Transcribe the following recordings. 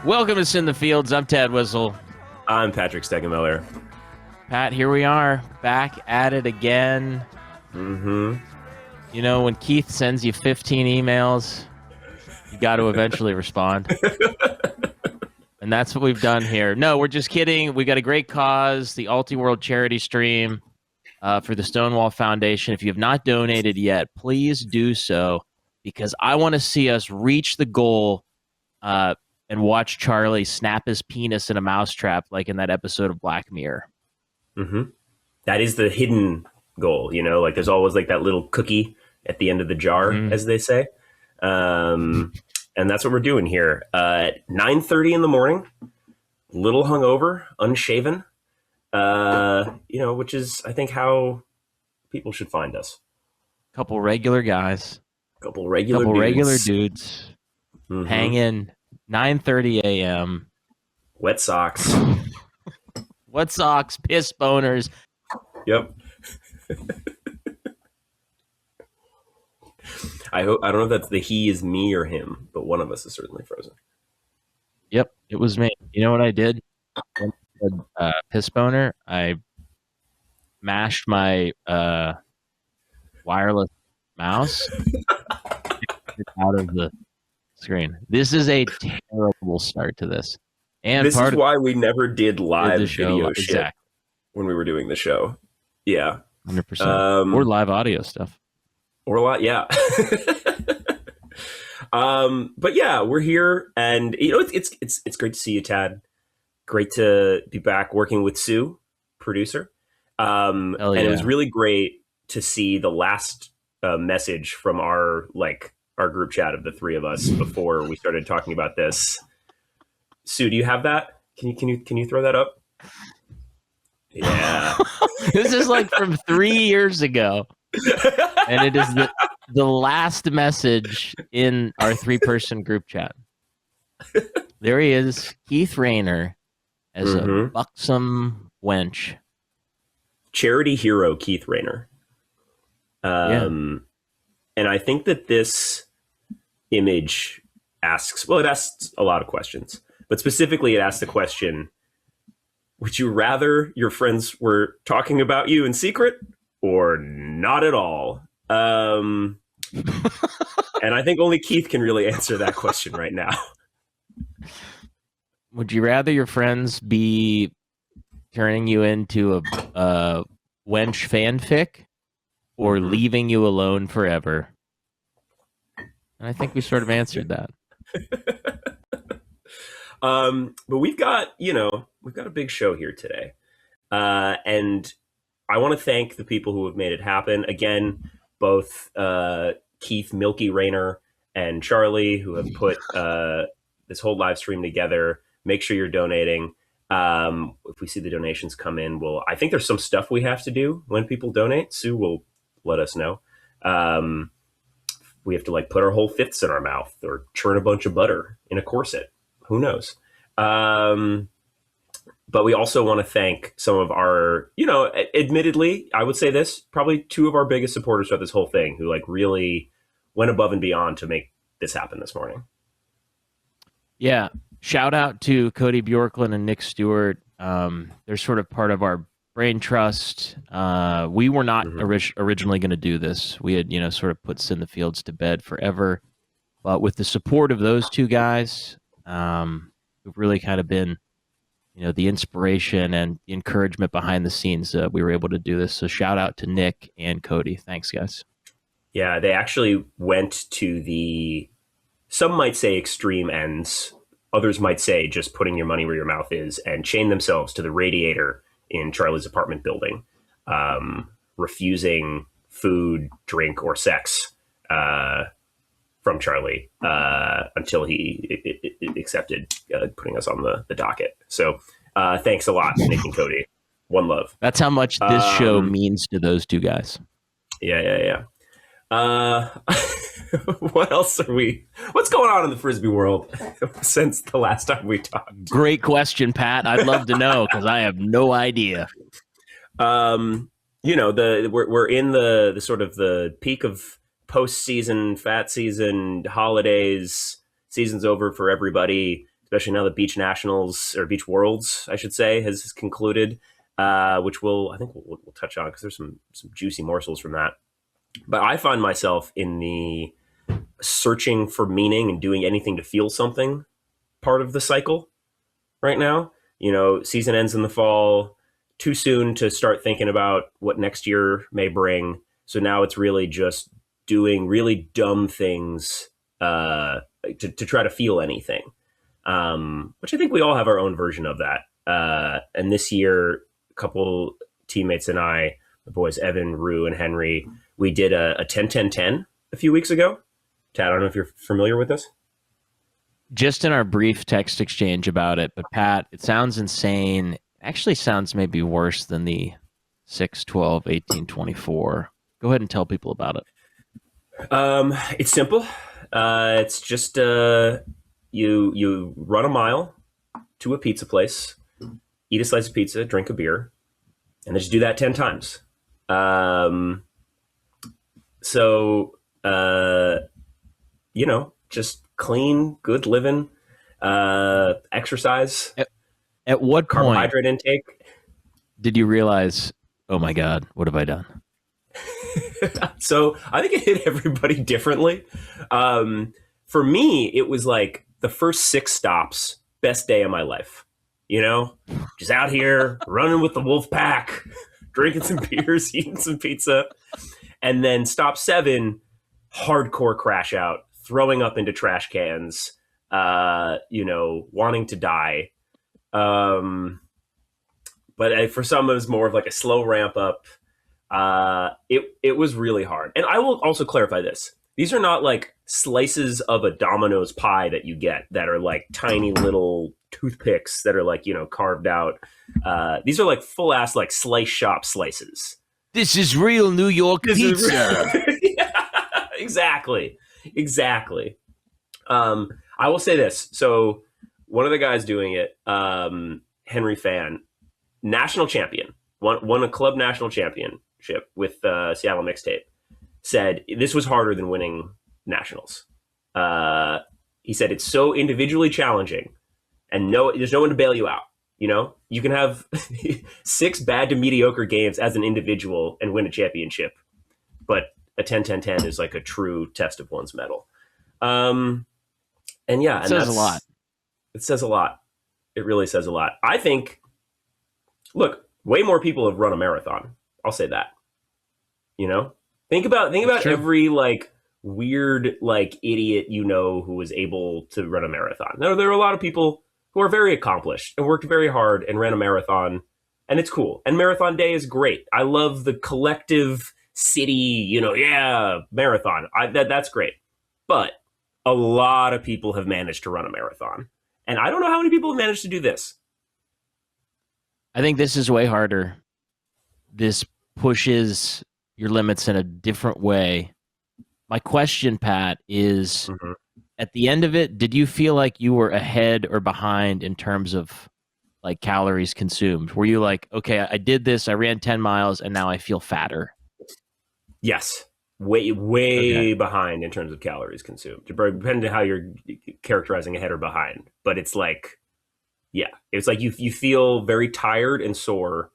Welcome to Sin the Fields. I'm Tad Whistle. I'm Patrick Stegemiller. Pat, here we are, back at it again. Mm-hmm. You know, when Keith sends you 15 emails, you got to eventually respond. And that's what we've done here. No, we're just kidding. We got a great cause, the Ultiworld charity stream for the Stonewall Foundation. If you have not donated yet, please do so, because I want to see us reach the goal and watch Charlie snap his penis in a mousetrap like in that episode of Black Mirror. Mm-hmm. That is the hidden goal, you know? Like, there's always, like, that little cookie at the end of the jar, as they say. And that's what we're doing here. At 9:30 in the morning, little hungover, unshaven, which is, I think, how people should find us. Couple regular guys. Couple regular dudes. Hanging 9:30 a.m. Wet socks. Wet socks, piss boners. Yep. I don't know if that's the he is me or him, but one of us is certainly frozen. Yep, it was me. You know what I did? Piss boner. I mashed my wireless mouse out of the screen. This is a terrible start to this. And this is why we never did live video shit exactly when we were doing the show. Yeah, 100%. Or live audio stuff. Or a lot, yeah. But yeah, we're here, and you know it's great to see you, Tad. Great to be back working with Sue, producer. And it was really great to see the last message from our group chat of the three of us before we started talking about this. Sue, do you have that? Can you throw that up? Yeah. This is like from 3 years ago. And it is the last message in our 3-person group chat. There he is, Keith Rayner, as a buxom wench. Charity hero Keith Rayner. And I think that this image it asks a lot of questions. But specifically, it asks the question, would you rather your friends were talking about you in secret or not at all? And I think only Keith can really answer that question right now. Would you rather your friends be turning you into a wench fanfic or leaving you alone forever? And I think we sort of answered that. But we've got a big show here today. And I want to thank the people who have made it happen. Again, both Keith Milky Rayner and Charlie, who have put this whole live stream together. Make sure you're donating. If we see the donations come in, I think there's some stuff we have to do when people donate. Sue will let us know. We have to put our whole fifths in our mouth or churn a bunch of butter in a corset. Who knows? But we also want to thank some of our, admittedly, I would say this, probably 2 of our biggest supporters of this whole thing who really went above and beyond to make this happen this morning. Yeah. Shout out to Cody Bjorklund and Nick Stewart. They're sort of part of our brain trust. We were not originally going to do this. We had, sort of put Sin the Fields to bed forever. But with the support of those 2 guys, who've really kind of been, the inspiration and the encouragement behind the scenes, we were able to do this. So shout out to Nick and Cody. Thanks, guys. Yeah, they actually went to some might say extreme ends. Others might say just putting your money where your mouth is, and chained themselves to the radiator in Charlie's apartment building, refusing food, drink, or sex from Charlie until he accepted putting us on the docket. So thanks a lot, Nick and Cody. One love. That's how much this show means to those 2 guys. Yeah. What else what's going on in the Frisbee world since the last time we talked? Great question, Pat. I'd love to know because I have no idea. We're in the sort of the peak of postseason, fat season, holidays. Season's over for everybody. It's especially now that Beach Nationals or Beach Worlds, I should say, has concluded, which I think we'll touch on because there's some juicy morsels from that. But I find myself in the searching for meaning and doing anything to feel something part of the cycle right now. Season ends in the fall, too soon to start thinking about what next year may bring. So now it's really just doing really dumb things to try to feel anything, which I think we all have our own version of that. And this year, a couple teammates and I, the boys Evan, Rue, and Henry, we did a 10-10-10 a few weeks ago. Tad, I don't know if you're familiar with this. Just in our brief text exchange about it, but Pat, it sounds insane. Actually sounds maybe worse than the 6, 12, 18, 24. Go ahead and tell people about it. It's simple. It's just you run a mile to a pizza place, eat a slice of pizza, drink a beer, and then just do that 10 times. Just clean, good living, exercise. At what carbohydrate point intake did you realize, oh my God, what have I done? So I think it hit everybody differently. For me, it was like the first 6 stops, best day of my life. Just out here running with the wolf pack, drinking some beers, eating some pizza. And then stop 7, hardcore crash out, throwing up into trash cans, wanting to die. But for some, it was more of like a slow ramp up. It was really hard. And I will also clarify this. These are not like slices of a Domino's pie that you get that are like tiny little toothpicks that are like, carved out. These are like full ass, like slice shop slices. This is real New York pizza. Yeah, exactly. I will say this. So one of the guys doing it, Henry Fan, national champion, won a club national championship with Seattle Mixtape, said this was harder than winning nationals. He said it's so individually challenging, and there's no one to bail you out. You can have 6 bad to mediocre games as an individual and win a championship, but a 10-10-10 is like a true test of one's mettle. And yeah, it says a lot. It says a lot. It really says a lot. I think, look, way more people have run a marathon. I'll say that. Think about every like weird like idiot who was able to run a marathon. There are a lot of people who are very accomplished and worked very hard and ran a marathon, and it's cool. And marathon day is great. I love the collective city, marathon. That's great. But a lot of people have managed to run a marathon. And I don't know how many people have managed to do this. I think this is way harder. This pushes your limits in a different way. My question, Pat, is at the end of it, did you feel like you were ahead or behind in terms of like calories consumed? Were you like, okay, I did this, I ran 10 miles, and now I feel fatter? Yes. Way okay. Behind in terms of calories consumed. Depending on how you're characterizing ahead or behind. But it's like, yeah, it's like you feel very tired and sore,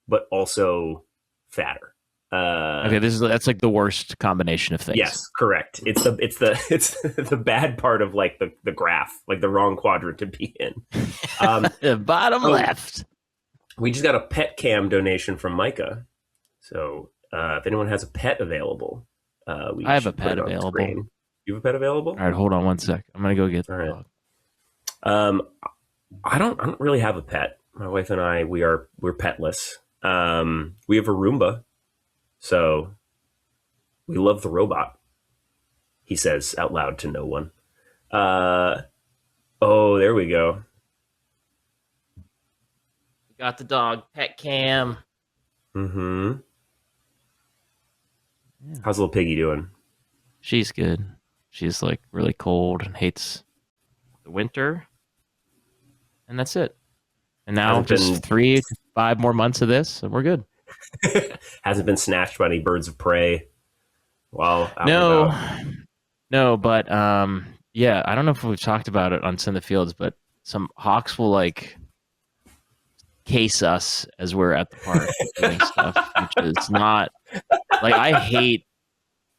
but also fatter. Okay, that's like the worst combination of things. Yes, correct. It's the bad part of like the graph, like the wrong quadrant to be in. Bottom left. We just got a pet cam donation from Micah. So if anyone has a pet available, I have a pet available. You have a pet available? All right, hold on one sec. I'm gonna go get the dog. I don't really have a pet. My wife and I we're petless. We have a Roomba. So we love the robot, he says out loud to no one. Oh, there we go. We got the dog, pet cam. Mm-hmm. Yeah. How's little piggy doing? She's good. She's like really cold and hates the winter. And that's it. And now just 3 to 5 more months of this and we're good. Hasn't been snatched by any birds of prey while out No, but yeah, I don't know if we've talked about it on Send the Fields, but some hawks will like case us as we're at the park doing stuff, which is not like I hate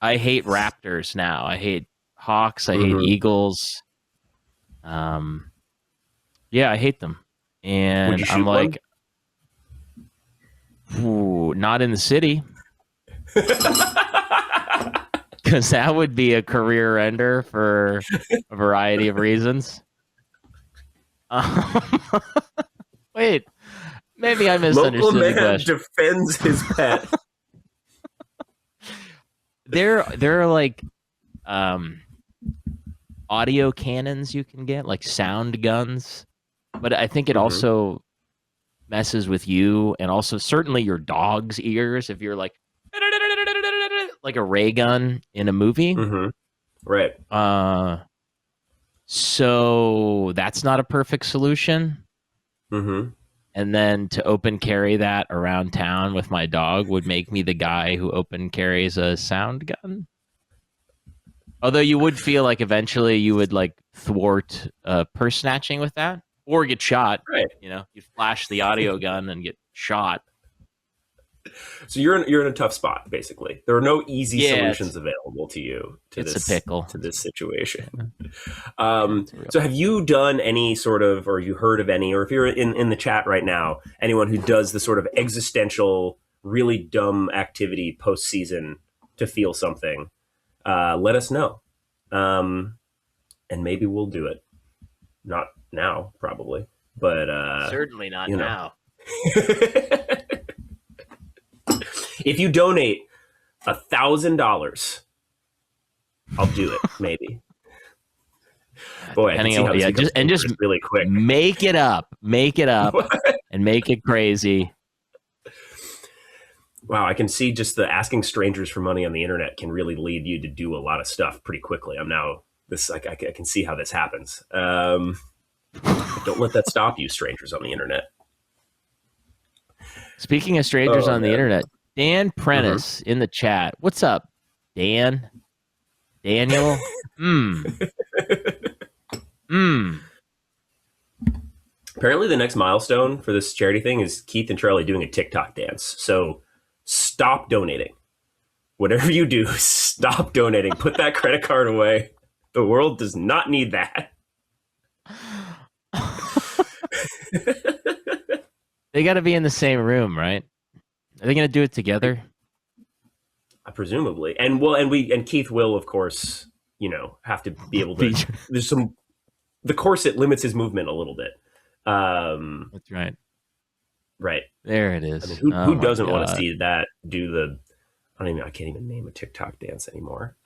raptors now. I hate hawks. I hate eagles. Yeah, I hate them. And Would you shoot I'm like, ooh, not in the city. Because that would be a career ender for a variety of reasons. Wait, maybe I misunderstood the question. Defends his pet. There are like audio cannons you can get, like sound guns, but I think it also messes with you and also certainly your dog's ears if you're like a ray gun in a movie. Right. So that's not a perfect solution. And then to open carry that around town with my dog would make me the guy who open carries a sound gun. Although you would feel like eventually you would like thwart purse snatching with that or get shot. Right. You know, you flash the audio gun and get shot. So you're in a tough spot, basically. There are no easy solutions available to you to this situation. So have you done any sort of, or you heard of any, or if you're in the chat right now, anyone who does the sort of existential, really dumb activity postseason to feel something, let us know. And maybe we'll do it. Not now, probably, but certainly not now. If you donate $1,000, I'll do it. Maybe. Boy, just really quick. Make it up, and make it crazy. Wow, I can see just the asking strangers for money on the internet can really lead you to do a lot of stuff pretty quickly. I can see how this happens. Don't let that stop you, strangers on the internet. Speaking of strangers on the internet, Dan Prentice in the chat. What's up, Dan? Daniel? Apparently the next milestone for this charity thing is Keith and Charlie doing a TikTok dance. So stop donating. Whatever you do, stop donating. Put that credit card away. The world does not need that. They got to be in the same room, right? Are they going to do it together? Presumably. And Keith will, of course, have to be able to. There's the corset limits his movement a little bit. That's right. Right. There it is. I mean, who doesn't want to see that do the? I can't even name a TikTok dance anymore.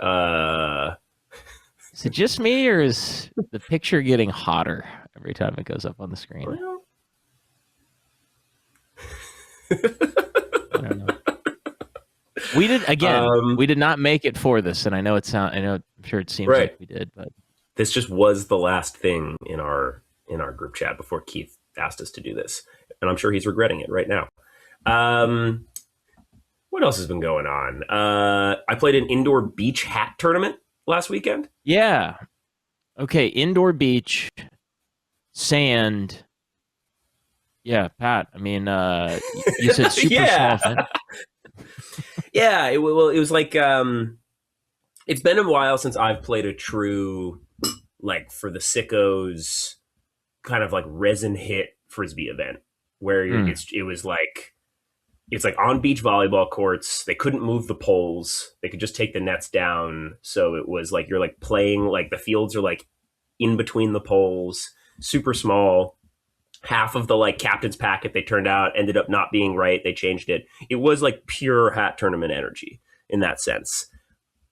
Is it just me, or is the picture getting hotter every time it goes up on the screen? Well, I don't know. We did not make it for this, and I'm sure it seems like we did, but this just was the last thing in our group chat before Keith asked us to do this, and I'm sure he's regretting it right now. What else has been going on? I played an indoor beach hat tournament last weekend. Yeah. Okay, indoor beach, sand. Yeah, Pat. I mean, you said super small thing. Yeah, it was like it's been a while since I've played a true, like, for the sickos kind of like resin hit Frisbee event where it was like, it's like on beach volleyball courts. They couldn't move the poles. They could just take the nets down. So it was like, you're like playing, like the fields are like in between the poles, super small. Half of the like captain's packet they turned out ended up not being right. They changed it. It was like pure hat tournament energy in that sense,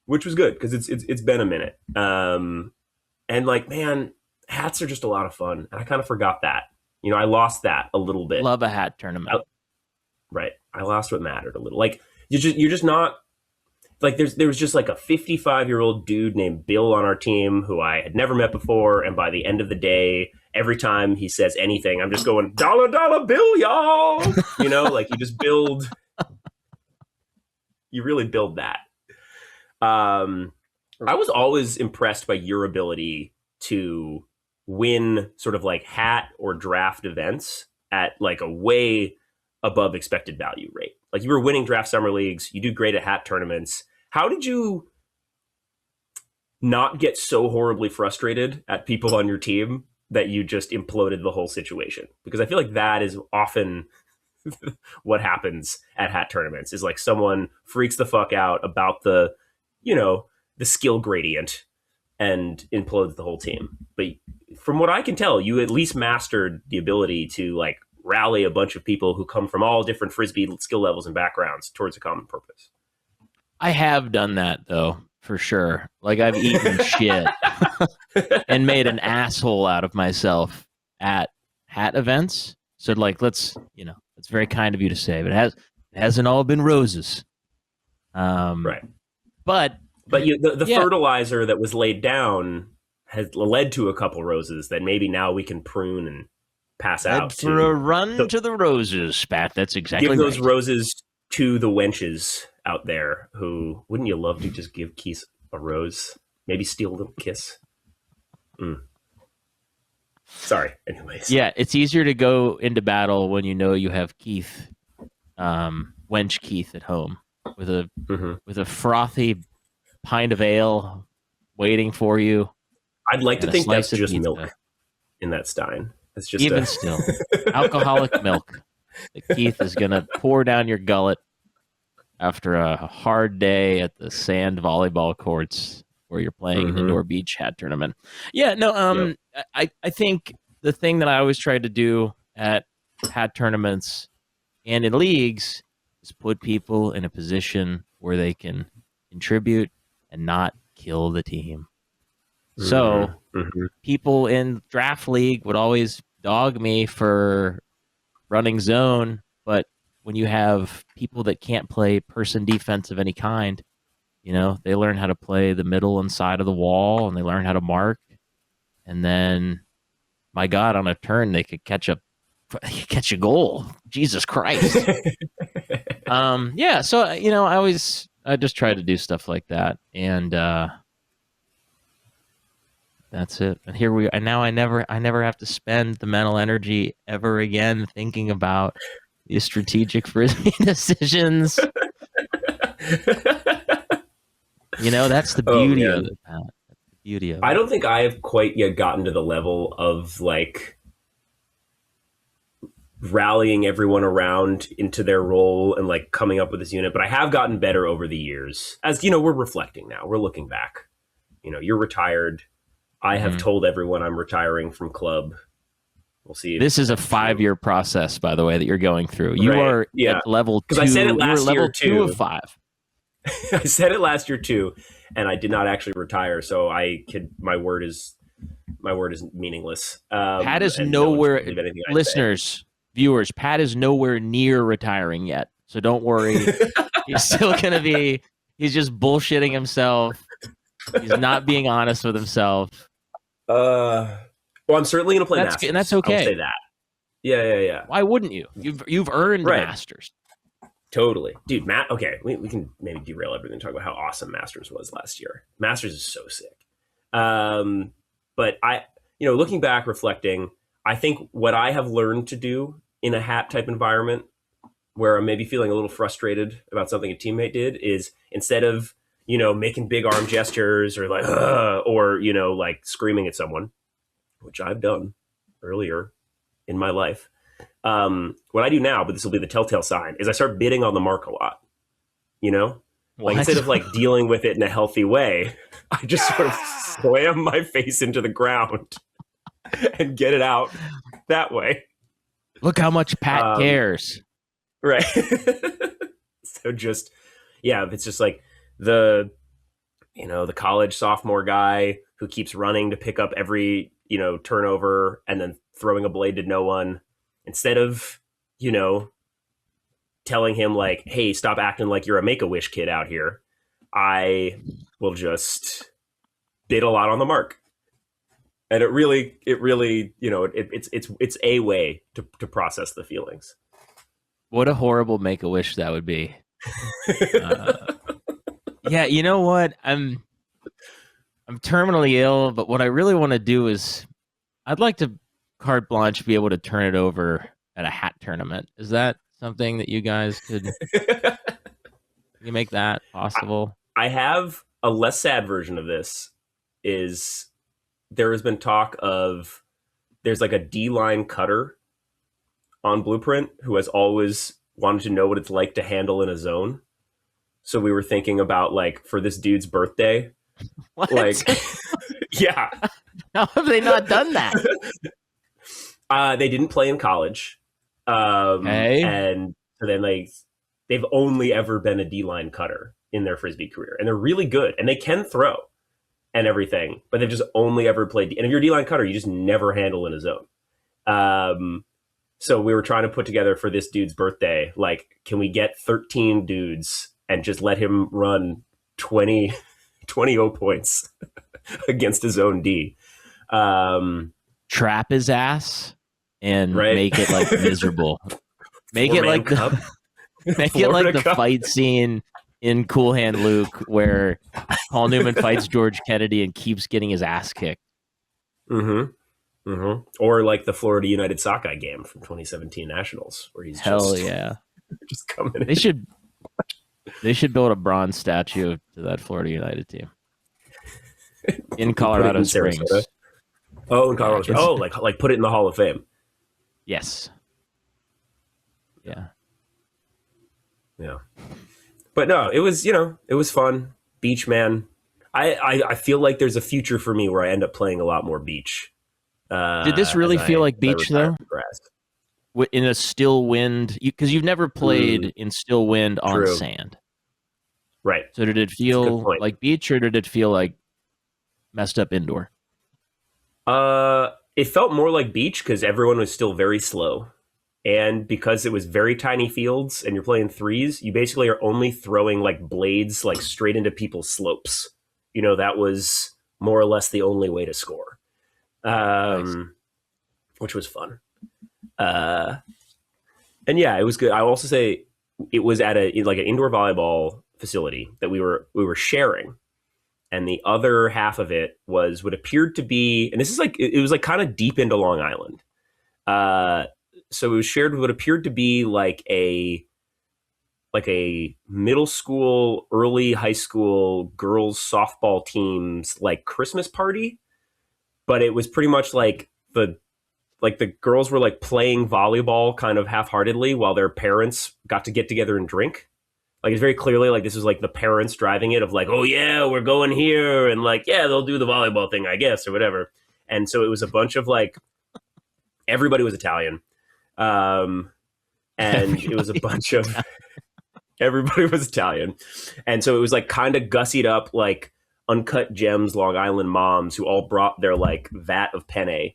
which was good because it's been a minute. And like, man, hats are just a lot of fun. And I kind of forgot that. I lost that a little bit. Love a hat tournament. Right. I lost what mattered a little. Like you're just not like there was just like a 55-year-old dude named Bill on our team who I had never met before, and by the end of the day, every time he says anything, I'm just going dollar bill, y'all. Like you just build. You really build that. I was always impressed by your ability to win sort of like hat or draft events at like a way above expected value rate. Like you were winning draft summer leagues, you do great at hat tournaments. How did you not get so horribly frustrated at people on your team that you just imploded the whole situation? Because I feel like that is often what happens at hat tournaments, is like someone freaks the fuck out about the, you know, the skill gradient and implodes the whole team. But from what I can tell, you at least mastered the ability to like rally a bunch of people who come from all different Frisbee skill levels and backgrounds towards a common purpose. I have done that though, for sure. Like I've eaten shit and made an asshole out of myself at hat events. So like, let's, you know, it's very kind of you to say, but it hasn't all been roses. Right. But the fertilizer that was laid down has led to a couple roses that maybe now we can prune and pass out. For a run to the roses, Pat. That's exactly give those right. Roses to the wenches out there who, wouldn't you love to just give Keith a rose? Maybe steal a little kiss. Sorry. Anyways. Yeah, it's easier to go into battle when you know you have Keith, wench Keith at home with a frothy pint of ale waiting for you. I'd like to think that's just milk in that stein. It's just even still alcoholic milk that Keith is gonna pour down your gullet after a hard day at the sand volleyball courts where you're playing an indoor beach hat tournament. Yeah, no, I think the thing that I always try to do at hat tournaments and in leagues is put people in a position where they can contribute and not kill the team. So people in draft league would always dog me for running zone, but when you have people that can't play person defense of any kind, you know, they learn how to play the middle and side of the wall, and they learn how to mark. And then, my God, on a turn, they could catch a goal. Jesus Christ. Yeah. So, you know, I just try to do stuff like that. And, that's it. And here we are. And now I never have to spend the mental energy ever again thinking about these strategic Frisbee decisions. You know, that's the beauty of it, Pat. That's the beauty of it. I don't think I have quite yet gotten to the level of like rallying everyone around into their role and like coming up with this unit, but I have gotten better over the years. As you know, we're reflecting now. We're looking back. You know, you're retired. I have told everyone I'm retiring from club. We'll see. This is a 5-year process, by the way, that you're going through. You are at level 2. Because I said it last year too. 2 of 5. I said it last year too, and I did not actually retire. So my word is meaningless. Pat is nowhere. Listeners, viewers, Pat is nowhere near retiring yet. So don't worry. He's still gonna be. He's just bullshitting himself. He's not being honest with himself. Well, I'm certainly going to play Masters. And that's okay. I'll say that. Yeah. Why wouldn't you? You've earned Masters. Totally. Dude, okay, we can maybe derail everything and talk about how awesome Masters was last year. Masters is so sick. But looking back, reflecting, I think what I have learned to do in a hat type environment where I'm maybe feeling a little frustrated about something a teammate did is instead of, you know, making big arm gestures or like, or, you know, like screaming at someone, which I've done earlier in my life. What I do now, but this will be the telltale sign, is I start bidding on the mark a lot, you know? Like instead of like dealing with it in a healthy way, I just sort of slam my face into the ground and get it out that way. Look how much Pat cares. Right. So just, it's just like, the college sophomore guy who keeps running to pick up every, you know, turnover and then throwing a blade to no one, instead of, you know, telling him like, hey, stop acting like you're a Make-A-Wish kid out here, I will just bid a lot on the mark. And it really, you know, it's a way to process the feelings. What a horrible Make-A-Wish that would be. Yeah, you know what? I'm terminally ill, but what I really want to do is I'd like to carte blanche be able to turn it over at a hat tournament. Is that something that you guys could you make that possible? I have a less sad version of this. Is there has been talk of there's like a D-line cutter on Blueprint who has always wanted to know what it's like to handle in a zone. So we were thinking about like for this dude's birthday, What? like yeah. How have they not done that? They didn't play in college. Okay. And so then like they've only ever been a D-line cutter in their Frisbee career. And they're really good and they can throw and everything, but they've just only ever played. And if you're a D-line cutter, you just never handle in a zone. So we were trying to put together for this dude's birthday, like, can we get 13 dudes and just let him run 20 points against his own D? Trap his ass and Right. make it like miserable. Make it like the make it like the fight scene in Cool Hand Luke where Paul Newman fights George Kennedy and keeps getting his ass kicked. Or like the Florida United Sockeye game from 2017 Nationals, where he's just coming in. They should build a bronze statue to that Florida United team in Colorado Springs. Sarasota. Oh, in Colorado Springs. Oh, like put it in the Hall of Fame. Yes. Yeah. Yeah. But no, it was fun. Beach, man. I feel like there's a future for me where I end up playing a lot more beach. Did this really feel like beach though? In a still wind, because you've never played in still wind on sand, right? So did it feel like beach, or did it feel like messed up indoor? It felt more like beach because everyone was still very slow, and because it was very tiny fields and you're playing threes, you basically are only throwing like blades like straight into people's slopes. That was more or less the only way to score. Nice. Which was fun. And yeah, it was good. I also say it was at an indoor volleyball facility that we were sharing, and the other half of it was what appeared to be, and this is like it was like kind of deep into Long Island. So it was shared with what appeared to be like a middle school, early high school girls softball team's like Christmas party. But it was pretty much like the girls were like playing volleyball kind of half-heartedly while their parents got to get together and drink. Like it's very clearly like this was like the parents driving it of like, oh yeah, we're going here, and like, yeah, they'll do the volleyball thing, I guess, or whatever. And so it was a bunch of like everybody was Italian. And it was a bunch of everybody was Italian. And so it was like kind of gussied up like Uncut Gems Long Island moms who all brought their like vat of penne,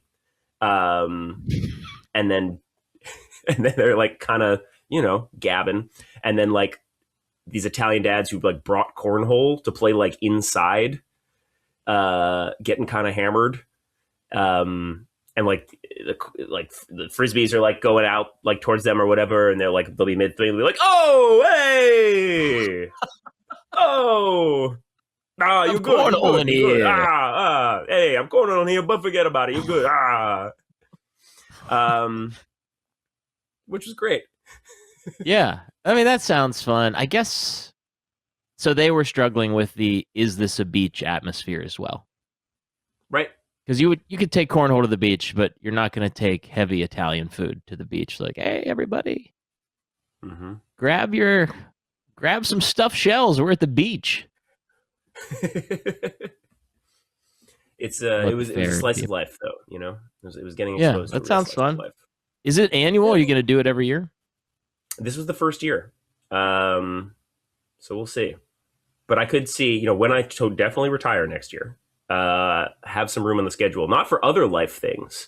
and then they're like kind of gabbing, and then like these Italian dads who like brought cornhole to play like inside, getting kind of hammered, and like the frisbees are like going out like towards them or whatever, and they'll be mid thing, they'll be like, oh hey, oh. Ah, you good. On here. Hey, I'm going on here, but forget about it. You good. Which was great. Yeah. I mean, that sounds fun. I guess, so they were struggling with the, is this a beach atmosphere as well? Right. Because you could take cornhole to the beach, but you're not going to take heavy Italian food to the beach. Like, hey, everybody, grab some stuffed shells. We're at the beach. It was a slice of life, though. It was getting exposed. Yeah, that sounds fun. Is it annual? Are you going to do it every year? This was the first year, so we'll see. But I could see, when I definitely retire next year, have some room on the schedule, not for other life things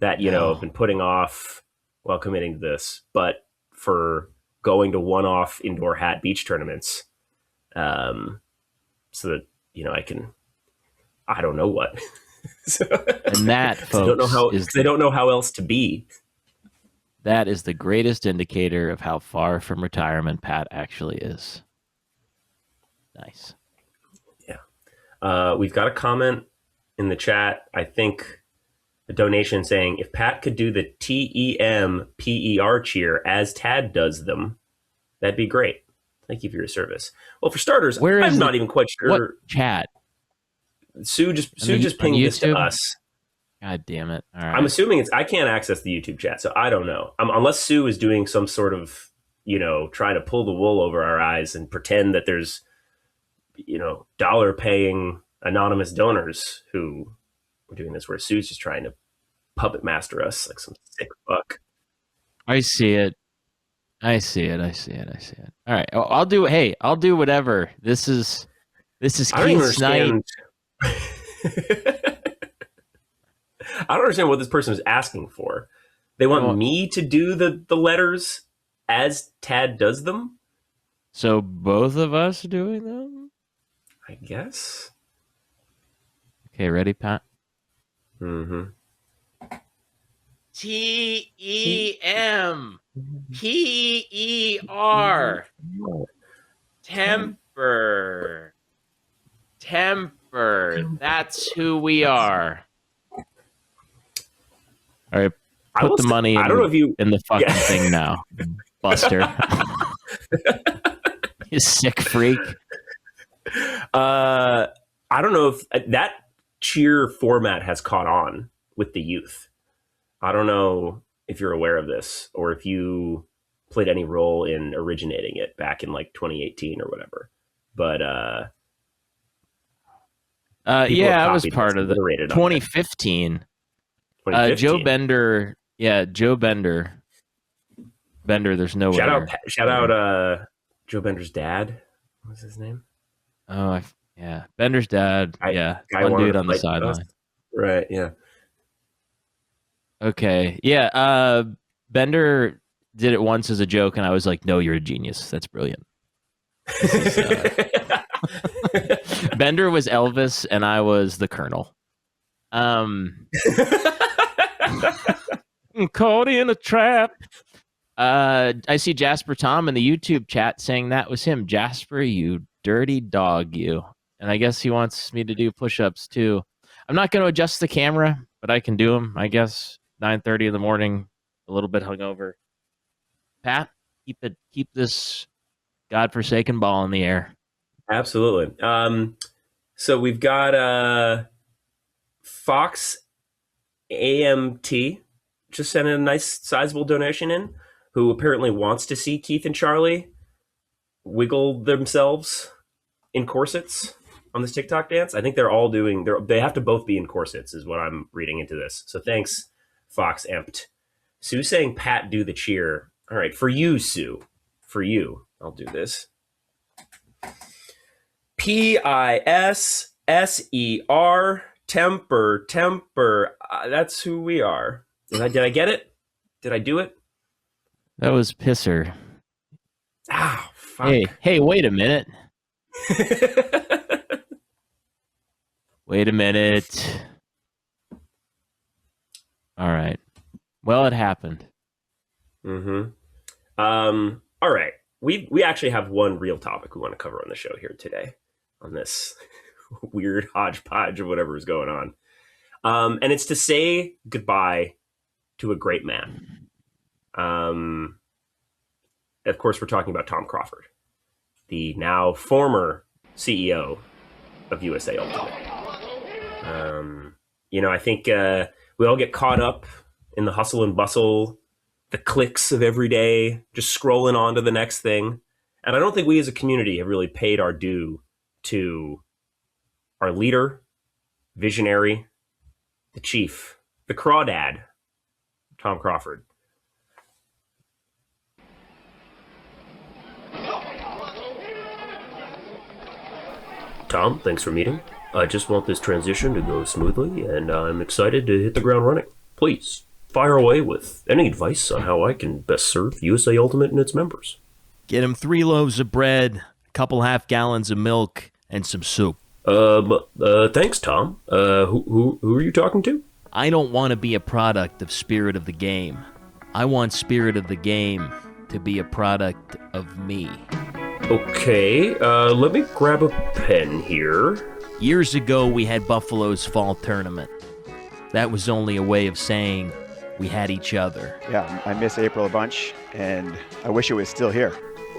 that have been putting off while committing to this, but for going to one-off indoor hat beach tournaments. So that I don't know what. And that, folks, they don't know how else to be. That is the greatest indicator of how far from retirement Pat actually is. Nice. Yeah. We've got a comment in the chat. I think a donation saying, if Pat could do the TEMPER cheer as Tad does them, that'd be great. Thank you for your service. Well, for starters, I'm not even quite sure. What chat? Sue just pinged this to us. God damn it. All right. I'm assuming I can't access the YouTube chat, so I don't know. Unless Sue is doing some sort of, trying to pull the wool over our eyes and pretend that there's, dollar paying anonymous donors who are doing this, where Sue's just trying to puppet master us like some sick fuck. I see it. All right. I'll do whatever. This is Keith's night. I don't understand what this person is asking for. They want me to do the letters as Tad does them? So both of us doing them? I guess. Okay, ready, Pat? Mm-hmm. TEMPER. Temper. That's who we are. All right, put the money in the fucking thing now, Buster. You sick freak. I don't know if that cheer format has caught on with the youth. I don't know if you're aware of this or if you played any role in originating it back in like 2018 or whatever. But yeah, I was part of the 2015. Joe Bender. Yeah, Joe Bender. There's no shout out Joe Bender's dad. What's his name? Oh, yeah. Bender's dad. One dude on the sideline. Right, yeah. Okay. Yeah, Bender did it once as a joke, and I was like, no, you're a genius. That's brilliant. Bender was Elvis, and I was the Colonel. Caught in a trap. I see Jasper Tom in the YouTube chat saying that was him. Jasper, you dirty dog, you. And I guess he wants me to do push-ups too. I'm not going to adjust the camera, but I can do them, I guess. 9:30 in the morning, a little bit hungover. Pat, keep this godforsaken ball in the air. Absolutely. So we've got Fox AMT just sent a nice sizable donation in, who apparently wants to see Keith and Charlie wiggle themselves in corsets on this TikTok dance. I think they're all they have to both be in corsets is what I'm reading into this. So thanks, Fox Amped. Sue saying Pat do the cheer. All right, for you, Sue. For you. I'll do this. PISSER. Temper. That's who we are. Did I get it? Did I do it? That was pisser. Ah, fuck. Hey, wait a minute. Wait a minute. All right. Well, it happened. Mm-hmm. All right. We actually have one real topic we want to cover on the show here today on this weird hodgepodge of whatever is going on. And it's to say goodbye to a great man. Of course, we're talking about Tom Crawford, the now former CEO of USA Ultimate. I think we all get caught up in the hustle and bustle, the clicks of every day, just scrolling on to the next thing. And I don't think we as a community have really paid our due to our leader, visionary, the chief, the crawdad, Tom Crawford. Tom, thanks for meeting. I just want this transition to go smoothly, and I'm excited to hit the ground running. Please, fire away with any advice on how I can best serve USA Ultimate and its members. Get him 3 loaves of bread, a couple half gallons of milk, and some soup. Thanks, Tom. Who are you talking to? I don't want to be a product of Spirit of the Game. I want Spirit of the Game to be a product of me. Okay, let me grab a pen here. Years ago, we had Buffalo's fall tournament. that was only a way of saying we had each other. Yeah, I miss April a bunch, and I wish it was still here.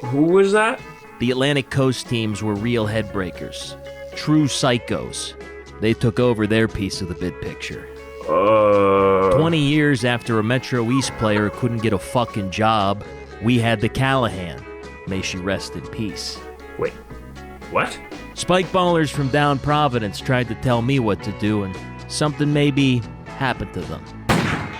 Who was that? The Atlantic Coast teams were real headbreakers, true psychos. They took over their piece of the big picture. 20 years after a Metro East player couldn't get a fucking job, we had the Callahan. May she rest in peace. Wait, what? Spike ballers from down Providence tried to tell me what to do, and something maybe happened to them.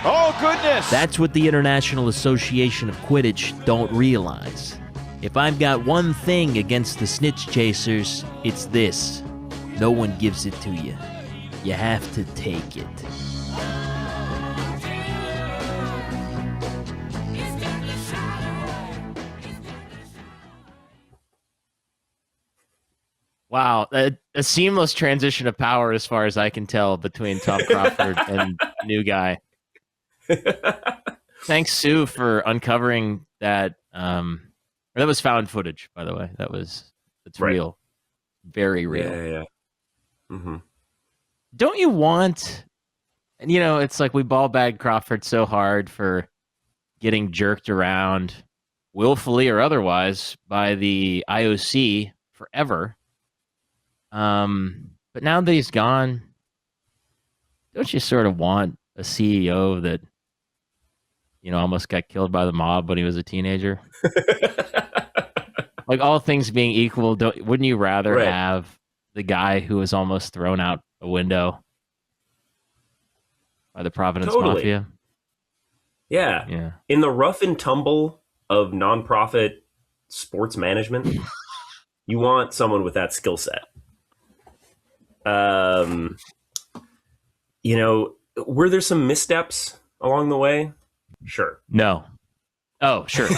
Oh, goodness! That's what the International Association of Quidditch don't realize. If I've got one thing against the snitch chasers, it's this. No one gives it to you. You have to take it. Wow, a seamless transition of power as far as I can tell between Tom Crawford and new guy. Thanks, Sue, for uncovering that. That was found footage, by the way. It's right. Real. Very real. Yeah. Mm-hmm. Don't you want, and it's like we ball bag Crawford so hard for getting jerked around, willfully or otherwise, by the IOC forever. But now that he's gone, don't you sort of want a CEO that, almost got killed by the mob when he was a teenager? Like, all things being equal, wouldn't you rather have the guy who was almost thrown out a window by the Providence Mafia? Yeah. In the rough and tumble of nonprofit sports management, you want someone with that skill set. Were there some missteps along the way? Sure. No. Oh, sure.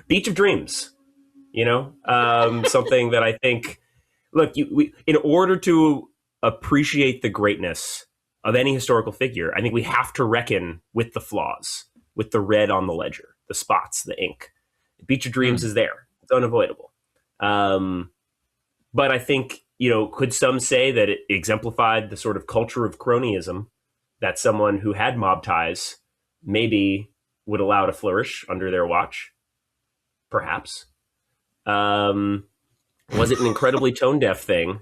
Beach of Dreams, something that I think, look, in order to appreciate the greatness of any historical figure, I think we have to reckon with the flaws, with the red on the ledger, the spots, the ink. Beach of Dreams is there. It's unavoidable. But I think, could some say that it exemplified the sort of culture of cronyism that someone who had mob ties maybe would allow to flourish under their watch? Perhaps. Was it an incredibly tone-deaf thing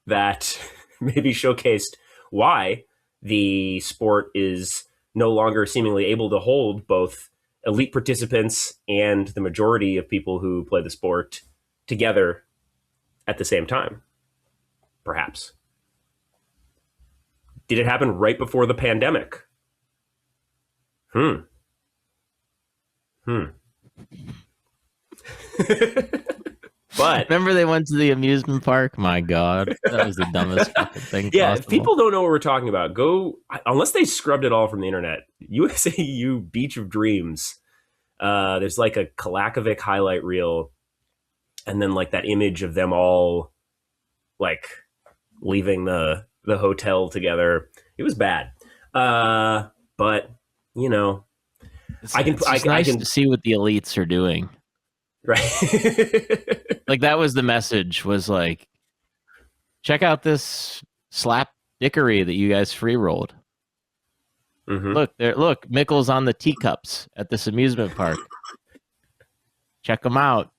that maybe showcased why the sport is no longer seemingly able to hold both elite participants and the majority of people who play the sport together at the same time? Perhaps. Did it happen right before the pandemic? But remember they went to the amusement park? My God, that was the dumbest fucking thing yeah, possible. If people don't know what we're talking about, go, unless they scrubbed it all from the internet, USAU Beach of Dreams. There's like a Kalakovic highlight reel, and then like that image of them all like leaving the hotel together. It was bad. But it's nice to see what the elites are doing. Right. Like, that was the message, was like, check out this slap dickery that you guys free rolled. Mm-hmm. Look, Mickle's on the teacups at this amusement park. Check them out.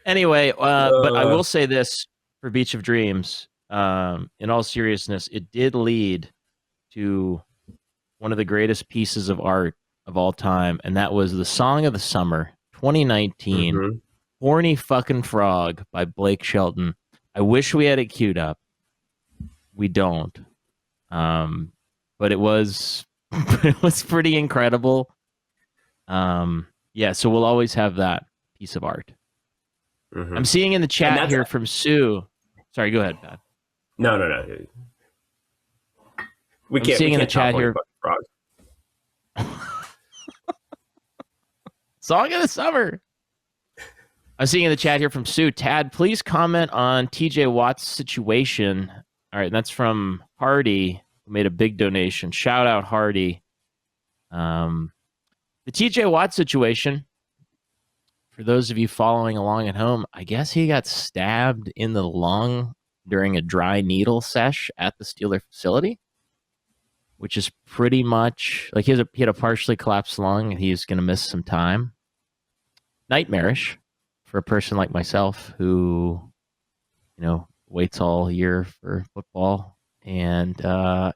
Anyway, but I will say this for Beach of Dreams. In all seriousness, it did lead to one of the greatest pieces of art of all time, and that was the Song of the Summer 2019, Horny Fucking Frog by Blake Shelton. I wish we had it queued up. We don't. But it was pretty incredible. So we'll always have that piece of art. Mm-hmm. I'm seeing in the chat here from Sue. Sorry, go ahead, Pat. No. We can't. Seeing in the chat here. Song of the Summer. I'm seeing in the chat here from Sue. Tad, please comment on TJ Watt's situation. All right, that's from Hardy, who made a big donation. Shout out, Hardy. The TJ Watt situation, for those of you following along at home, I guess he got stabbed in the lung during a dry needle sesh at the Steeler facility, which is pretty much like he had a partially collapsed lung and he's going to miss some time. Nightmarish for a person like myself who, waits all year for football and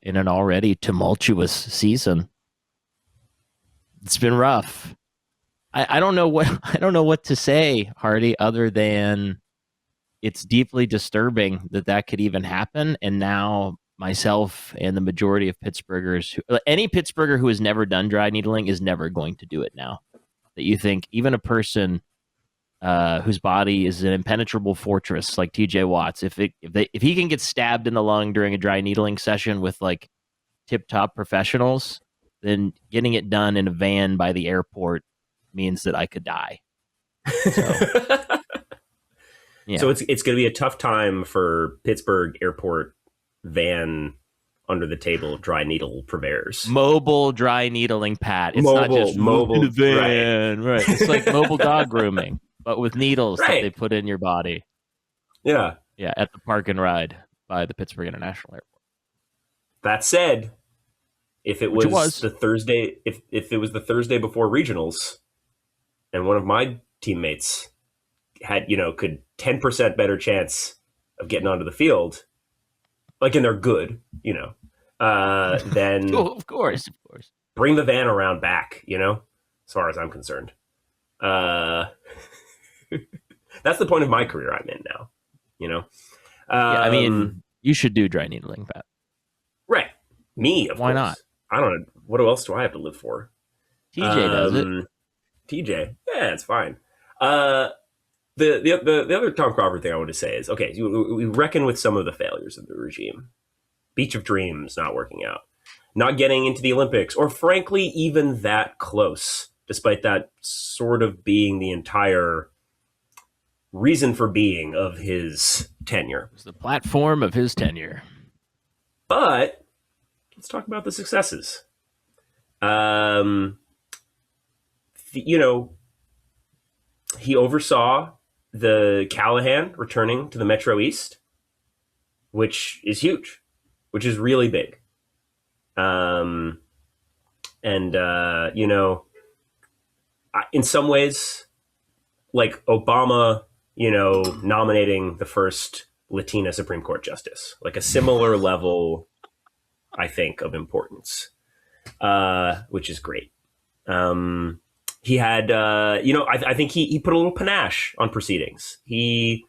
in an already tumultuous season. It's been rough. I don't know what to say, Hardy, other than it's deeply disturbing that could even happen. And now myself and the majority of Pittsburghers, any Pittsburgher who has never done dry needling is never going to do it now. That you think even a person whose body is an impenetrable fortress like TJ Watts, if he can get stabbed in the lung during a dry needling session with like tip-top professionals, then getting it done in a van by the airport means that I could die. So, So it's going to be a tough time for Pittsburgh airport van under the table dry needle purveyors. Mobile dry needling, Pat. It's not just mobile van, right? It's like mobile dog grooming, but with needles that they put in your body. Yeah. Yeah, at the Park and Ride by the Pittsburgh International Airport. That said, if it was the Thursday, if it was the Thursday before regionals, and one of my teammates had, could 10% better chance of getting onto the field, like, and they're good, then of course, bring the van around back, as far as I'm concerned. That's the point of my career I'm in now, I mean, you should do dry needling, Pat. Right. Me, of course. Why not? I don't know. What else do I have to live for? TJ does it. TJ. Yeah, it's fine. The other Tom Crawford thing I want to say is, okay, we reckon with some of the failures of the regime. Beach of Dreams not working out. Not getting into the Olympics, or frankly, even that close, despite that sort of being the entire reason for being of his tenure. It was the platform of his tenure. But let's talk about the successes. He oversaw the Callahan returning to the Metro East, which is huge, which is really big. In some ways, like Obama, nominating the first Latina Supreme Court justice, like a similar level, I think, of importance, which is great. He had, I think he put a little panache on proceedings. He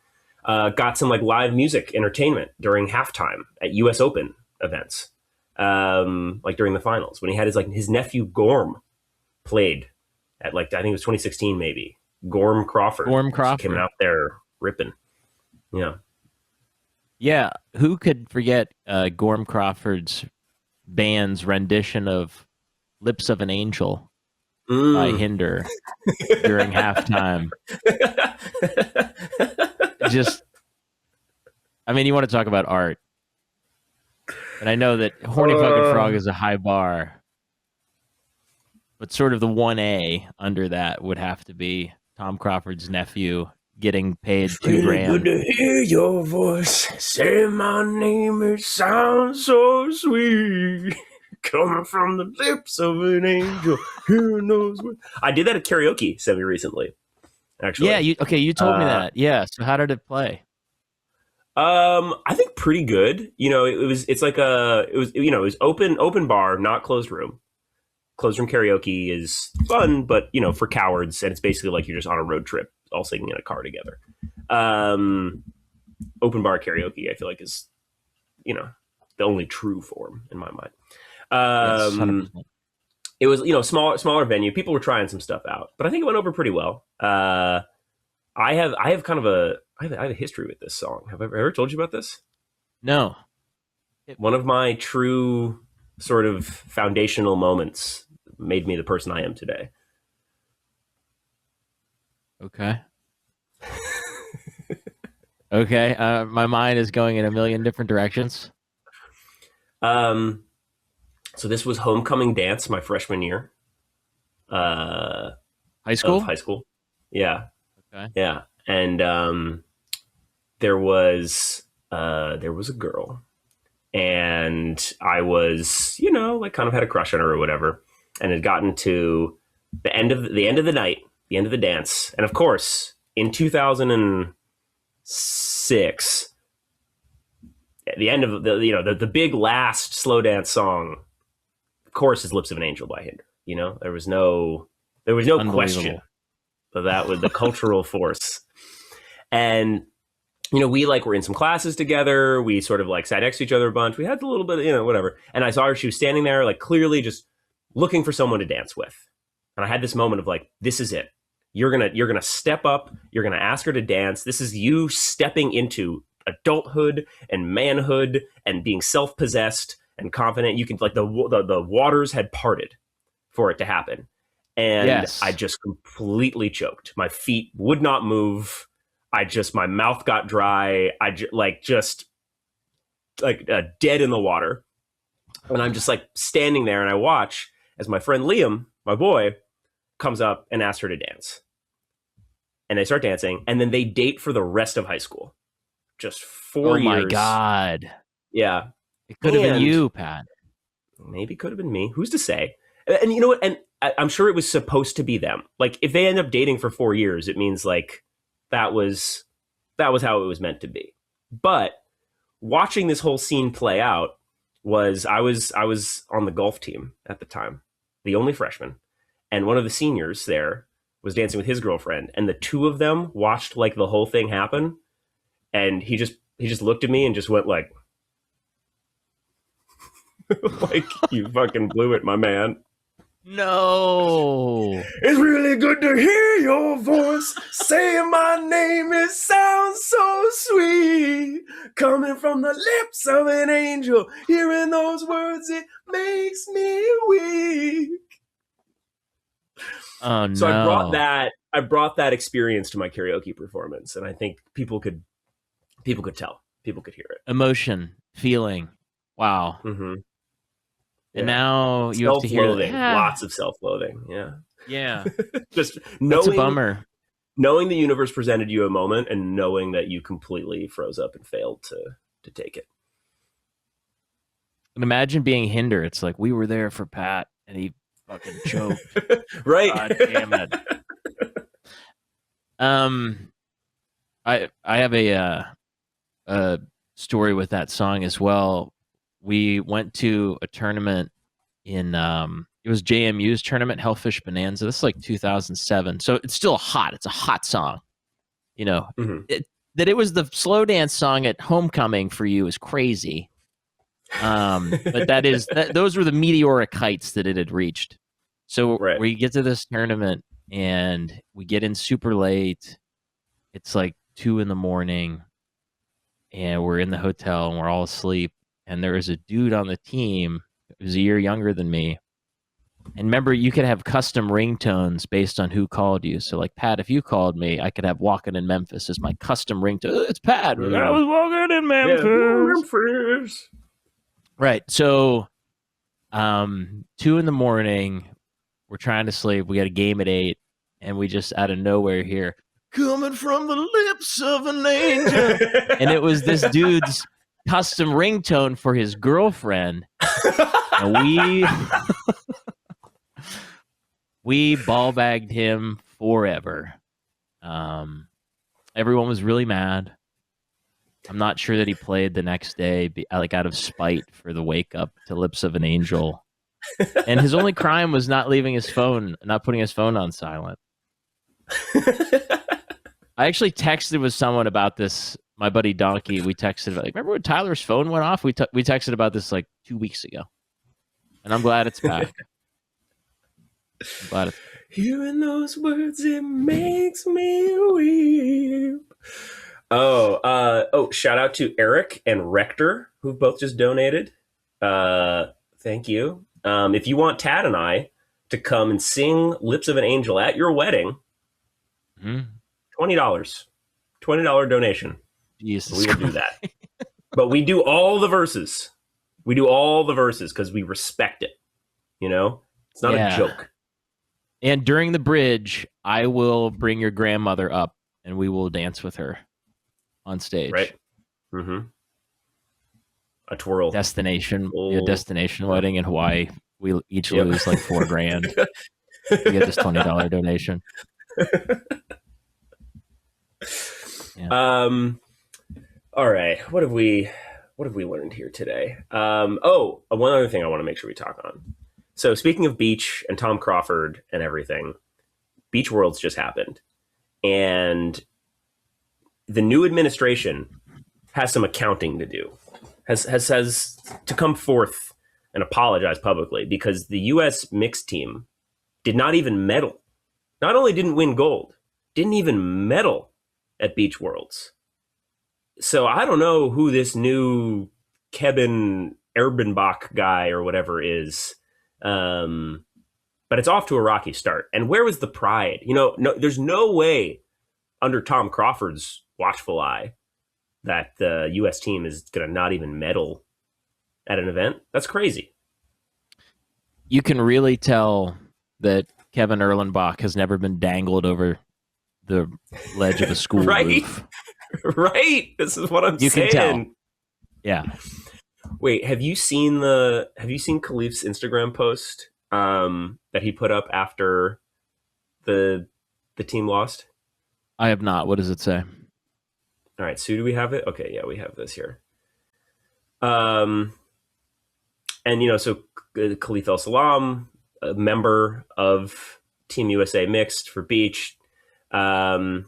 got some like live music entertainment during halftime at U.S. Open events, like during the finals when he had his nephew Gorm played at I think it was 2016 maybe. Gorm Crawford came out there ripping. Yeah, who could forget Gorm Crawford's band's rendition of "Lips of an Angel" by Hinder during halftime? You want to talk about art, and I know that Horny Fucking Frog is a high bar, but sort of the 1A under that would have to be Tom Crawford's nephew getting paid $2,000. Good to hear your voice. Say my name, it sounds so sweet. Coming from the lips of an angel. Who knows what? I did that at karaoke semi-recently, actually. Yeah, you told me that. Yeah, so how did it play? I think pretty good. It was open bar, not closed room. Closed room karaoke is fun, but for cowards, and it's basically like you're just on a road trip, all singing in a car together. Open bar karaoke, I feel like, is the only true form in my mind. It was smaller venue. People were trying some stuff out, but I think it went over pretty well. I have a history with this song. Have I ever told you about this? No. One of my true sort of foundational moments made me the person I am today. Okay. Okay. My mind is going in a million different directions. So this was homecoming dance my freshman year. High school? High school. Yeah. Okay. Yeah. And there was there was a girl, and I was, like kind of had a crush on her or whatever, and had gotten to the end of the night, the end of the dance, and of course, in 2006, at the end of the big last slow dance song, of course, is "Lips of an Angel" by Hinder. There was no question that that was the cultural force. And we were in some classes together. We sort of sat next to each other a bunch. We had a little bit, whatever. And I saw her. She was standing there, clearly just looking for someone to dance with. And I had this moment of this is it. You're gonna step up. You're gonna ask her to dance. This is you stepping into adulthood and manhood and being self-possessed and confident. You can the waters had parted for it to happen. And yes. I just completely choked. My feet would not move. My mouth got dry. I just dead in the water. And I'm just standing there, and I watch as my friend Liam, my boy, comes up and asks her to dance. And they start dancing, and then they date for the rest of high school. Just 4 years. Oh my God. Yeah. It could have been you, Pat. Maybe could have been me. Who's to say? And you know what? And I'm sure it was supposed to be them. If they end up dating for 4 years, it means that was how it was meant to be. But watching this whole scene play out I was on the golf team at the time, the only freshman, and one of the seniors there was dancing with his girlfriend, and the two of them watched the whole thing happen, and he just looked at me and just went you fucking blew it, my man. No. It's really good to hear your voice saying my name. It sounds so sweet, coming from the lips of an angel. Hearing those words, it makes me weak. Oh no. So I brought that experience to my karaoke performance, and I think people could tell. People could hear it. Emotion, feeling. Wow. Mm-hmm. And now you have to hear lots of self-loathing. Yeah. Yeah. Just That's a bummer. Knowing the universe presented you a moment and knowing that you completely froze up and failed to take it. And imagine being Hinder. It's we were there for Pat and he fucking choked. Right. God damn it. I have a story with that song as well. We went to a tournament in it was JMU's tournament, Hellfish Bonanza. This is 2007, so it's still hot. It's a hot song, Mm-hmm. That it was the slow dance song at homecoming for you is crazy. But those were the meteoric heights that it had reached. So right. We get to this tournament and we get in super late. It's 2 a.m, and we're in the hotel and we're all asleep. And there was a dude on the team who was a year younger than me. And remember, you could have custom ringtones based on who called you. So, Pat, if you called me, I could have "Walking in Memphis" as my custom ringtone. It's Pat. Yeah. I was walking in Memphis. Yeah, Memphis. Right. So, 2 a.m, we're trying to sleep. We got a game at 8, and we just out of nowhere hear, "Coming from the lips of an angel." And it was this dude's custom ringtone for his girlfriend. And we ball bagged him forever. Everyone was really mad. I'm not sure that he played the next day, out of spite for the wake up to "Lips of an Angel." And his only crime was not putting his phone on silent. I actually texted with someone about this. My buddy Donkey, we texted about, remember when Tyler's phone went off? We texted about this 2 weeks ago. And I'm glad it's back. Hearing those words, it makes me weep. Oh, shout out to Eric and Rector, who both just donated. Thank you. If you want Tad and I to come and sing "Lips of an Angel" at your wedding, $20. $20 donation. Jesus we will do that. But we do all the verses. We do all the verses because we respect it. It's not a joke. And during the bridge, I will bring your grandmother up and we will dance with her on stage. Right. Mm-hmm. a twirl. Destination Oh. wedding in Hawaii. We each lose like $4,000. We get this $20 donation. Yeah. All right. What have we learned here today? One other thing I want to make sure we talk on. So speaking of beach and Tom Crawford and everything, Beach Worlds just happened, and the new administration has some accounting to do. Has to come forth and apologize publicly because the U.S. mixed team did not even medal. Not only didn't win gold, didn't even medal at Beach Worlds. So I don't know who this new Kevin Erbenbach guy or whatever is, but it's off to a rocky start. And where was the pride? No, there's no way under Tom Crawford's watchful eye that the U.S. team is going to not even medal at an event. That's crazy. You can really tell that Kevin Erlenbach has never been dangled over the ledge of a school right? roof. Right. This is what I'm saying. You can tell. Yeah. Wait, have you seen Khalif's Instagram post that he put up after the team lost? I have not. What does it say? All right, Sue, do we have it? Okay, yeah, we have this here. And so Khalif El Salam, a member of Team USA Mixed for Beach, I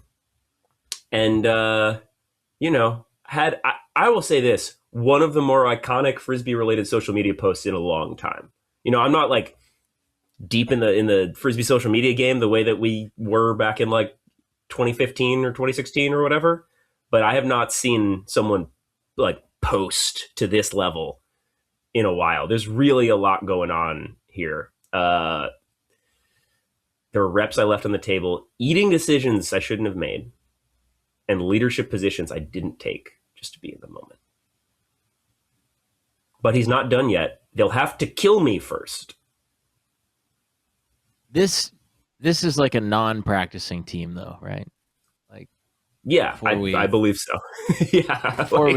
will say this, one of the more iconic Frisbee related social media posts in a long time. I'm not like deep in the Frisbee social media game the way that we were back in like 2015 or 2016 or whatever, but I have not seen someone like post to this level in a while. There's really a lot going on here. There are reps I left on the table, eating decisions I shouldn't have made, and leadership positions I didn't take just to be in the moment. But he's not done yet. They'll have to kill me first. This is like a non-practicing team, though, right? Like, yeah, I believe so. Yeah, before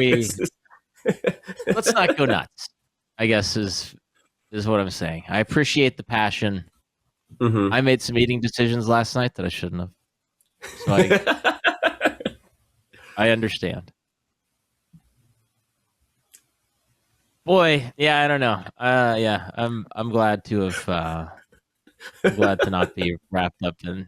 let's not go nuts, I guess is what I'm saying. I appreciate the passion. Mm-hmm. I made some eating decisions last night that I shouldn't have. So I understand. Boy, yeah, I don't know. Yeah, I'm glad to have. I'm glad to not be wrapped up in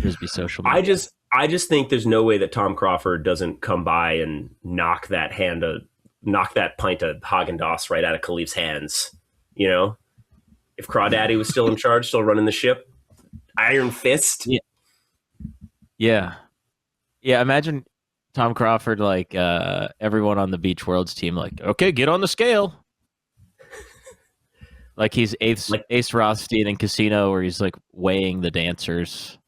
Frisbee social media. I just think there's no way that Tom Crawford doesn't come by and knock that pint of Haagen-Dazs right out of Khalif's hands. If Crawdaddy was still in charge, still running the ship, iron fist. Yeah. Imagine Tom Crawford, like everyone on the Beach Worlds team, like, okay, get on the scale. Like he's Ace Rothstein in Casino, where he's like weighing the dancers.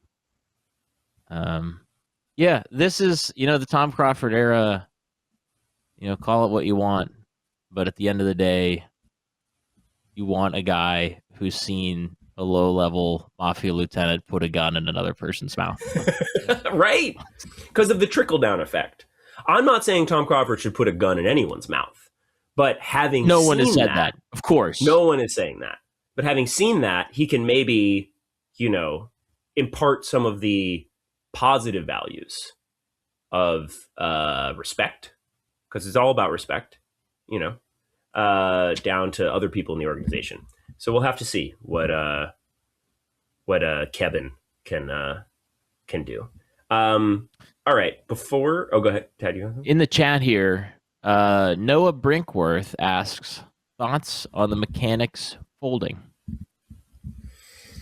Yeah, this is the Tom Crawford era. Call it what you want, but at the end of the day, you want a guy who's seen a low-level mafia lieutenant put a gun in another person's mouth. Right, because of the trickle-down effect. I'm not saying Tom Crawford should put a gun in anyone's mouth, but no one has said that. Of course, no one is saying that. But having seen that, he can maybe, impart some of the positive values of respect, because it's all about respect, down to other people in the organization. So we'll have to see what Kevin can do. All right. Go ahead, Ted. In the chat here, Noah Brinkworth asks thoughts on the mechanics folding.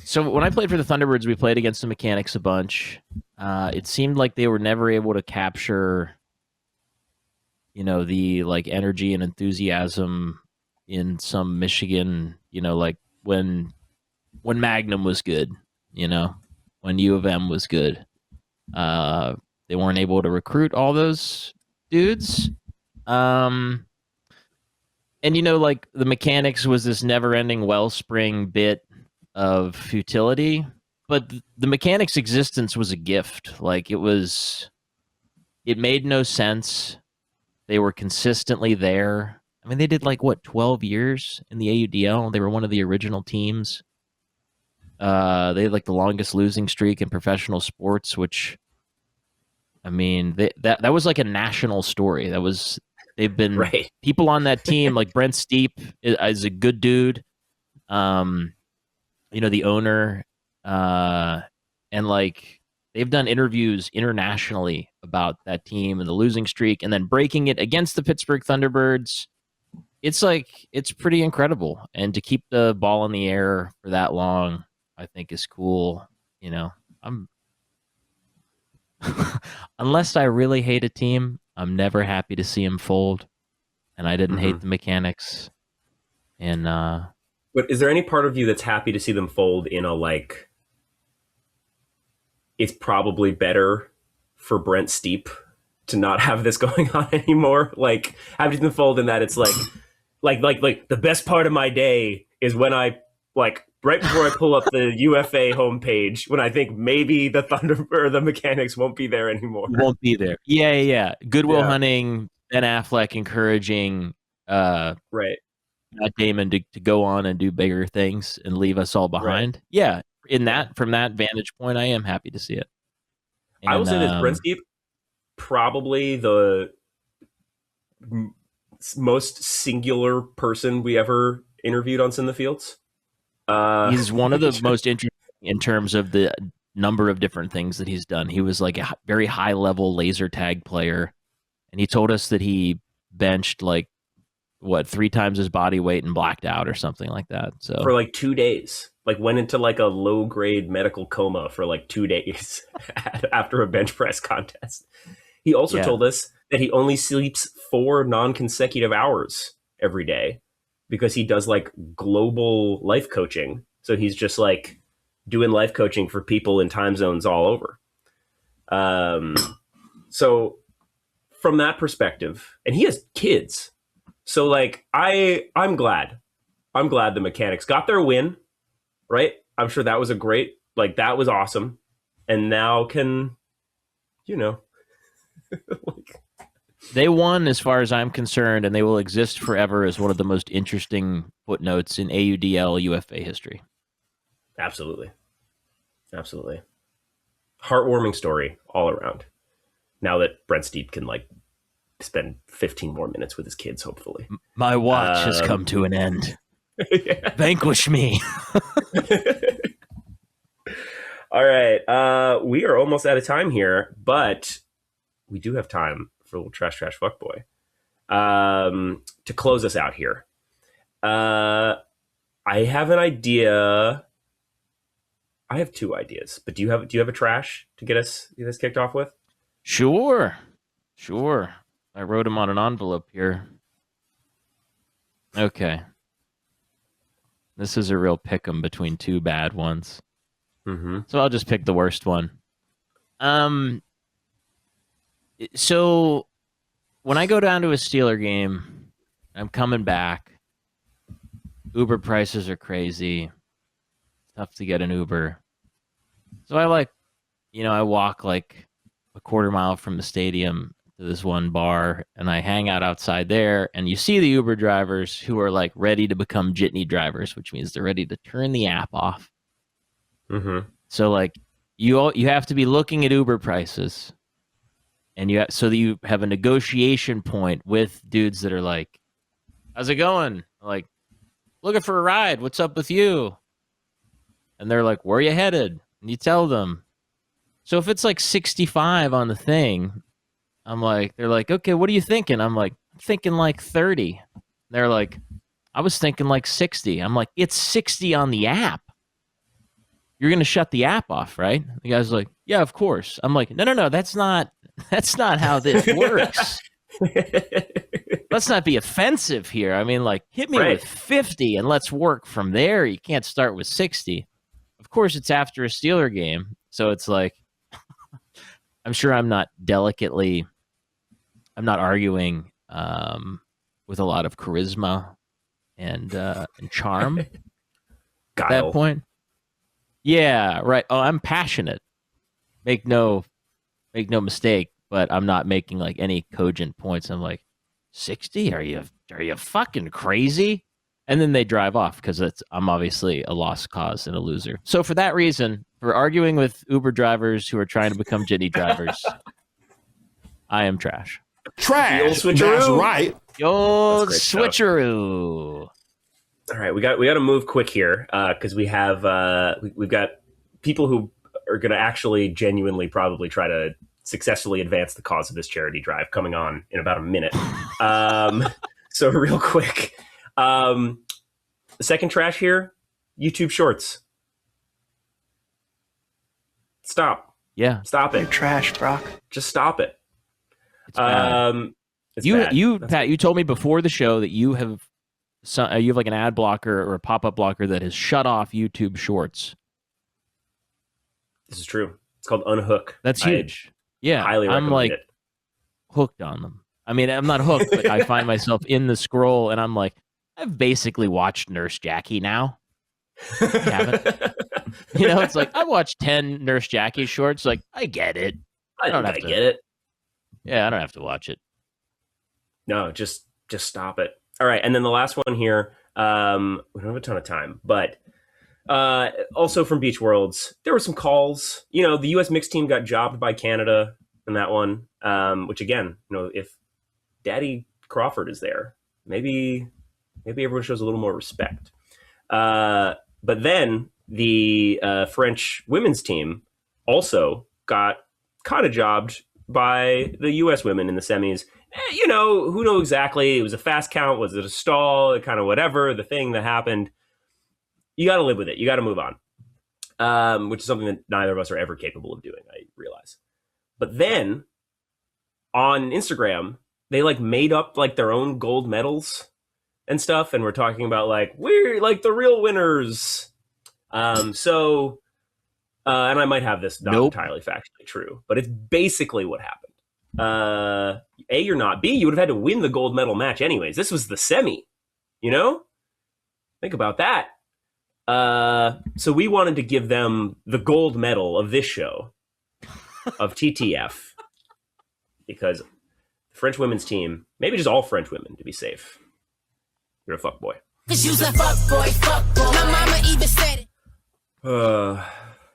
So when I played for the Thunderbirds, we played against the mechanics a bunch. It seemed like they were never able to capture, the like energy and enthusiasm in some Michigan, like when Magnum was good, when U of M was good. They weren't able to recruit all those dudes. And like the mechanics was this never-ending wellspring bit of futility, but the mechanics' existence was a gift. Like it made no sense They were consistently there. I mean, they did like, what, 12 years in the AUDL? They were one of the original teams. They had like the longest losing streak in professional sports, which, I mean, that was like a national story. They've been Right. people on that team, like Brent Steep is a good dude. The owner, and like they've done interviews internationally about that team and the losing streak and then breaking it against the Pittsburgh Thunderbirds. It's pretty incredible. And to keep the ball in the air for that long, I think is cool. I'm unless I really hate a team, I'm never happy to see them fold. And I didn't hate the mechanics. And but is there any part of you that's happy to see them fold in a like? It's probably better for Brent Steep to not have this going on anymore. Like having them fold in that it's like the best part of my day is when I like right before I pull up the UFA homepage when I think maybe the Thunder or the mechanics won't be there anymore. Won't be there. Yeah. Goodwill Hunting, Ben Affleck encouraging right. Matt Damon to go on and do bigger things and leave us all behind. Right. Yeah. From that vantage point, I am happy to see it. And, I will say this, Brent Steep, probably the most singular person we ever interviewed on Sin the Fields. He's one of the most interesting in terms of the number of different things that he's done. He was like a very high level laser tag player, and he told us that he benched like 3 times his body weight and blacked out or something like that. So for like 2 days, like went into like a low grade medical coma for like 2 days after a bench press contest. He also told us that he only sleeps 4 non-consecutive hours every day because he does like global life coaching. So he's just like doing life coaching for people in time zones all over. So from that perspective, and he has kids. So like I'm glad the mechanics got their win, right? I'm sure that was that was awesome. And now can, like, they won as far as I'm concerned, and they will exist forever as one of the most interesting footnotes in AUDL UFA history. Absolutely. Heartwarming story all around. Now that Brent Steep can like spend 15 more minutes with his kids, hopefully. My watch has come to an end. Vanquish me. All right. We are almost out of time here, but we do have time for a little trash fuckboy to close us out here. I have an idea. I have 2 ideas, but do you have a trash to get us kicked off with? Sure. I wrote him on an envelope here. Okay. This is a real pick'em between 2 bad ones. Mm-hmm. So I'll just pick the worst one. So when I go down to a Steeler game, I'm coming back. Uber prices are crazy. It's tough to get an Uber. So I walk like a quarter mile from the stadium to this one bar, and I hang out outside there, and you see the Uber drivers who are like ready to become jitney drivers, which means they're ready to turn the app off. Mm-hmm. So like you have to be looking at Uber prices, and so that you have a negotiation point with dudes that are like, "How's it going?" Like, "Looking for a ride. What's up with you?" And they're like, "Where are you headed?" And you tell them. So if it's like 65 on the thing, they're like, "Okay, what are you thinking?" I'm like, "I'm thinking like 30." They're like, "I was thinking like 60." I'm like, "It's 60 on the app. You're going to shut the app off, right?" The guy's like, "Yeah, of course." I'm like, No, that's not how this works. Let's not be offensive here. I mean, like, hit me with 50 and let's work from there. You can't start with 60. Of course, it's after a Steeler game. So it's like, I'm sure I'm not arguing with a lot of charisma and charm at that point. Yeah, right. Oh, I'm passionate. Make no mistake, but I'm not making like any cogent points. I'm like, 60? Are you fucking crazy? And then they drive off because I'm obviously a lost cause and a loser. So for that reason, for arguing with Uber drivers who are trying to become Jitney drivers, I am trash. Trash. The old switcheroo. That's right. The old That's great switcheroo. All right, we got to move quick here because we have we've got people who are going to actually genuinely probably try to successfully advance the cause of this charity drive coming on in about a minute. So real quick, the second trash here, YouTube Shorts. Stop. Yeah. Stop You're it. trash, Brock. Just stop it. It's bad. It's bad. Pat, you told me before the show that you have like an ad blocker or a pop-up blocker that has shut off YouTube Shorts. This is true. It's called Unhook. That's huge. Yeah, highly recommend I'm like it. hooked on them. I mean, I'm not hooked, but I find myself in the scroll, and I'm like, I've basically watched Nurse Jackie now. You haven't? You know, it's like I watched 10 Nurse Jackie shorts. Like, I get it. I don't have to get it. Yeah, I don't have to watch it. No, just stop it. All right, and then the last one here. We don't have a ton of time, but also from Beach Worlds, there were some calls. You know, the U.S. mixed team got jobbed by Canada in that one. Which again, you know, if Daddy Crawford is there, maybe everyone shows a little more respect. But then the French women's team also got kind of jobbed by the U.S. women in the semis. You know, who knows exactly? It was a fast count. Was it a stall? Kind of whatever. The thing that happened. You got to live with it. You got to move on, which is something that neither of us are ever capable of doing, I realize. But then on Instagram, they like made up like their own gold medals and stuff. And we're talking about like, we're like the real winners. And I might have this not entirely factually true, but it's basically what happened. A, you're not. B, you would have had to win the gold medal match anyways. This was the semi, you know? Think about that. So we wanted to give them the gold medal of this show of TTF because the French women's team, maybe just all French women to be safe. You're a fuckboy. Cause you's a fuckboy. My mama even said it.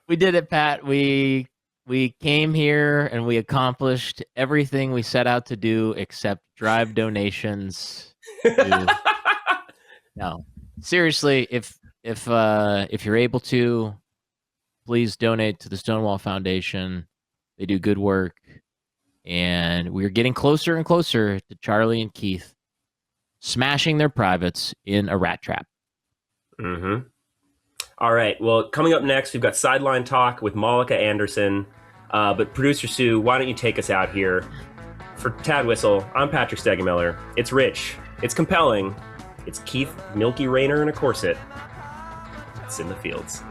We did it, Pat. We came here and we accomplished everything we set out to do except drive donations. No, seriously, if you're able to, please donate to the Stonewall Foundation. They do good work, and we're getting closer and closer to Charlie and Keith smashing their privates in a rat trap. Mm-hmm. All right. Well, coming up next, we've got Sideline Talk with Malika Anderson. But producer Sue, why don't you take us out here? For Tad Whistle, I'm Patrick Stegemiller. It's rich. It's compelling. It's Keith Milky Rainer in a corset. It's in the fields.